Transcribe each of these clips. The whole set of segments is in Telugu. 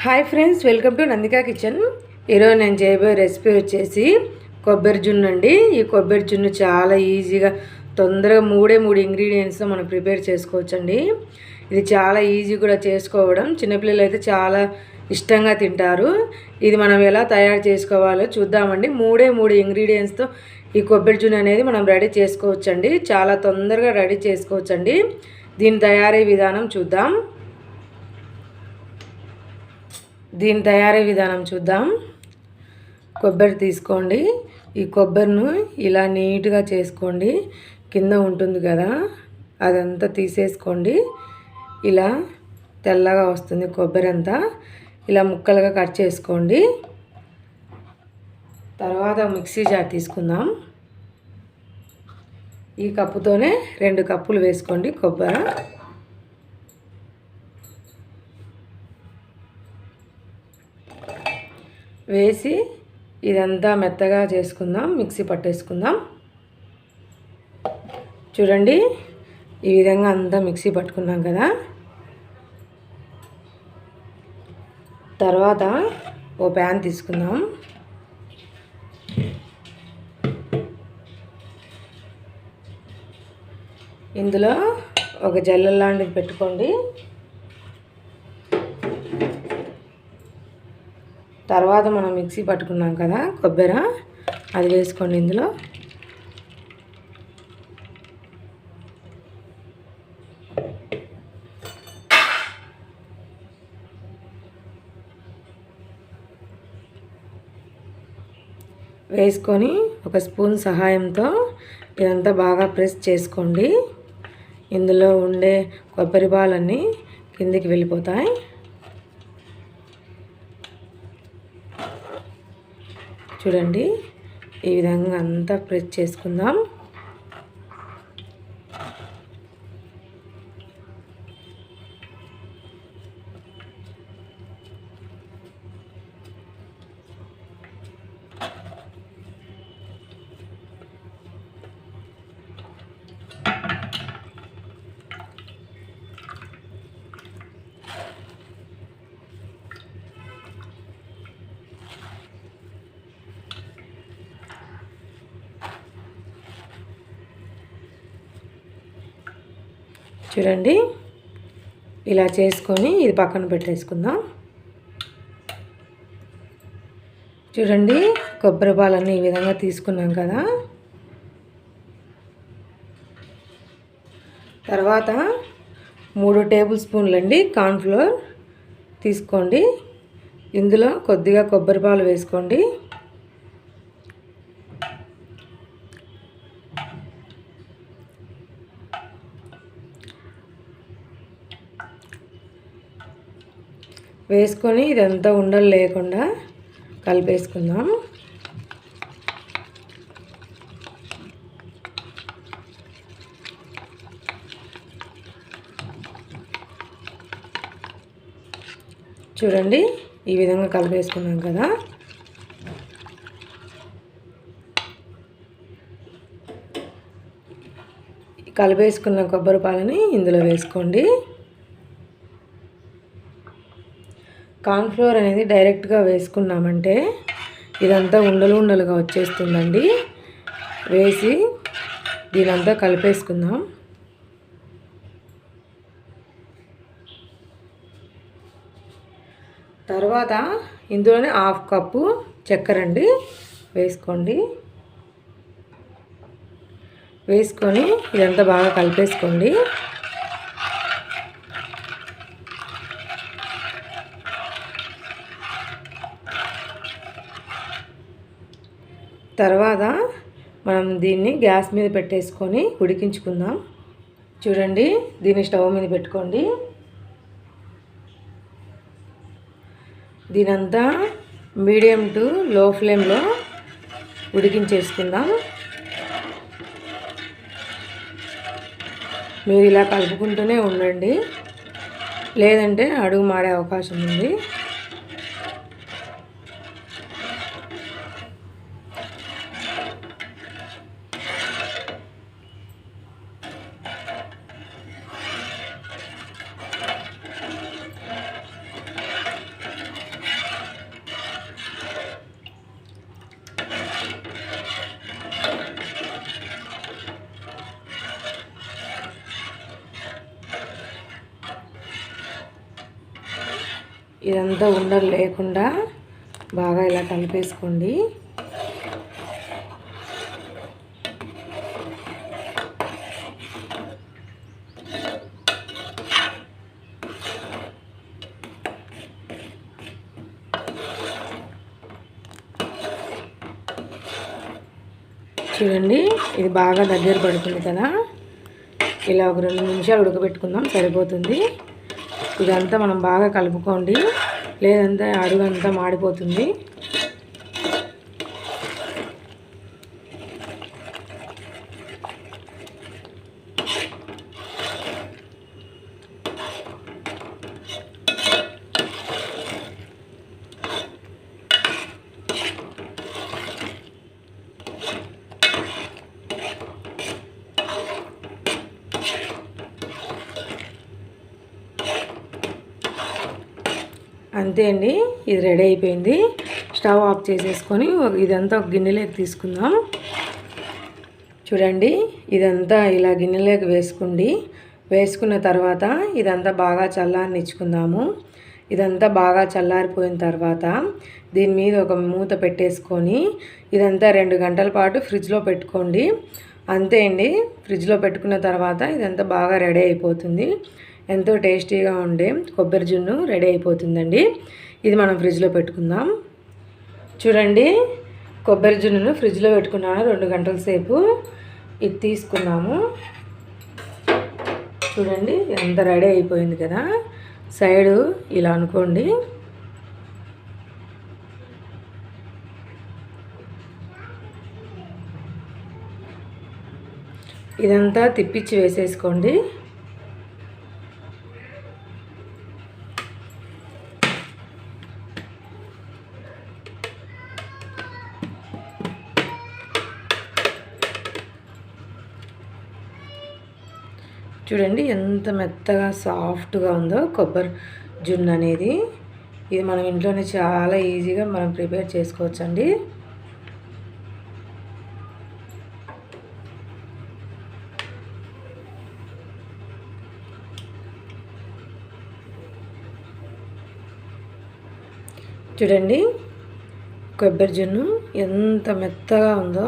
Hi friends, welcome to Nandika kitchen. ఈరోజు నేను చేయబోయే రెసిపీ వచ్చేసి కొబ్బరి జున్ను అండి. ఈ కొబ్బరి జున్ను చాలా ఈజీగా తొందరగా మూడు ఇంగ్రీడియంట్స్తో మనం ప్రిపేర్ చేసుకోవచ్చండి. ఇది చాలా ఈజీ కూడా చేసుకోవడం. చిన్నపిల్లలు అయితే చాలా ఇష్టంగా తింటారు. ఇది మనం ఎలా తయారు చేసుకోవాలో చూద్దామండి. మూడు ఇంగ్రీడియంట్స్తో ఈ కొబ్బరి జున్ను అనేది మనం రెడీ చేసుకోవచ్చండి. చాలా తొందరగా రెడీ చేసుకోవచ్చండి. దీని తయారీ విధానం చూద్దాం. కొబ్బరి తీసుకోండి. ఈ కొబ్బరిను ఇలా నీట్గా చేసుకోండి. కింద ఉంటుంది కదా, అదంతా తీసేసుకోండి. ఇలా తెల్లగా వస్తుంది కొబ్బరి అంతా. ఇలా ముక్కలుగా కట్ చేసుకోండి. తర్వాత మిక్సీ జార్ తీసుకుందాం. ఈ కప్పుతోనే 2 కప్పులు వేసుకోండి కొబ్బరి. వేసి ఇదంతా మెత్తగా చేసుకుందాం, మిక్సీ పట్టేసుకుందాం. చూడండి, ఈ విధంగా అంతా మిక్సీ పట్టుకున్నాం కదా. తర్వాత ఓ ప్యాన్ తీసుకుందాం. ఇందులో ఒక జల్లె లాంటిది పెట్టుకోండి. తర్వాత మనం మిక్సీ పట్టుకున్నాం కదా కొబ్బరి, అది వేసుకోండి. ఇందులో వేసుకొని ఒక స్పూన్ సహాయంతో ఇదంతా బాగా ప్రెస్ చేసుకోండి. ఇందులో ఉండే కొబ్బరి పాలన్నీ కిందికి వెళ్ళిపోతాయి. చూడండి, ఈ విధంగా అంతా ప్రెస్ చేసుకుందాం. చూడండి, ఇలా చేసుకొని ఇది పక్కన పెట్టేసుకుందాం. చూడండి, కొబ్బరి పాలన్నీ ఈ విధంగా తీసుకున్నాం కదా. తర్వాత 3 టేబుల్ స్పూన్లు అండి కార్న్ఫ్లోర్ తీసుకోండి. ఇందులో కొద్దిగా కొబ్బరి పాలు వేసుకోండి. వేసుకొని ఇదంతా ఉండలు లేకుండా కలిపేసుకుందాం. చూడండి, ఈ విధంగా కలిపేసుకున్నాం కదా. కలిపేసుకున్న కొబ్బరి పాలని ఇందులో వేసుకోండి. కార్న్ఫ్లోర్ అనేది డైరెక్ట్గా వేసుకున్నామంటే ఇదంతా ఉండలుగా వచ్చేస్తుందండి. వేసి దీనంతా కలిపేసుకుందాం. తర్వాత ఇందులోనే 1/2 కప్పు చక్కెర అండి వేసుకోండి. వేసుకొని ఇదంతా బాగా కలిపేసుకోండి. తర్వాత మనం దీన్ని గ్యాస్ మీద పెట్టేసుకొని ఉడికించుకుందాం. చూడండి, దీన్ని స్టవ్ మీద పెట్టుకోండి. దీనంతా మీడియం టు లో ఫ్లేమ్లో ఉడికించేసుకుందాం. మీరు ఇలా కలుపుకుంటూనే ఉండండి, లేదంటే అడుగు మాడే అవకాశం ఉంది. ఇదంతా ఉండలు లేకుండా బాగా ఇలా కలిపేసుకోండి. చూడండి, ఇది బాగా దగ్గర పడుతుంది కదా. ఇలా ఒక 2 నిమిషాలు ఉడకబెట్టుకుందాం, సరిపోతుంది. ఇదంతా మనం బాగా కలుపుకోండి, లేదంటే అడుగంతా మాడిపోతుంది. అంతే అండి, ఇది రెడీ అయిపోయింది. స్టవ్ ఆఫ్ చేసేసుకొని ఇదంతా ఒక గిన్నెలోకి తీసుకుందాం. చూడండి, ఇదంతా ఇలా గిన్నెలోకి వేసుకున్న తర్వాత ఇదంతా బాగా చల్లారనిచ్చుకుందాము. ఇదంతా బాగా చల్లారిపోయిన తర్వాత దీని మీద ఒక మూత పెట్టేసుకొని ఇదంతా 2 గంటల పాటు ఫ్రిడ్జ్లో పెట్టుకోండి. అంతే అండి, ఫ్రిడ్జ్లో పెట్టుకున్న తర్వాత ఇదంతా బాగా రెడీ అయిపోతుంది. ఎంతో టేస్టీగా ఉండే కొబ్బరి జున్ను రెడీ అయిపోతుందండి. ఇది మనం ఫ్రిడ్జ్లో పెట్టుకుందాం. చూడండి, కొబ్బరి జున్నును ఫ్రిడ్జ్లో పెట్టుకున్నాను 2 గంటల సేపు. ఇది తీసుకున్నాము. చూడండి, ఎంత రెడీ అయిపోయింది కదా. సైడు ఇలా అనుకోండి. ఇదంతా తిప్పించి వేసేసుకోండి. చూడండి, ఎంత మెత్తగా సాఫ్ట్గా ఉందో కొబ్బరి జున్ను అనేది. ఇది మనం ఇంట్లోనే చాలా ఈజీగా మనం ప్రిపేర్ చేసుకోవచ్చండి. చూడండి, కొబ్బరి జున్ను ఎంత మెత్తగా ఉందో.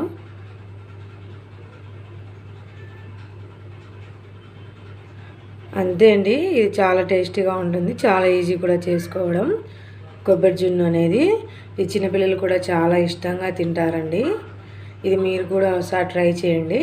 అంతే అండి, ఇది చాలా టేస్టీగా ఉంటుంది. చాలా ఈజీ కూడా చేసుకోవడం కొబ్బరి జున్ను అనేది. ఈ చిన్నపిల్లలు కూడా చాలా ఇష్టంగా తింటారండి. ఇది మీరు కూడా ఒకసారి ట్రై చేయండి.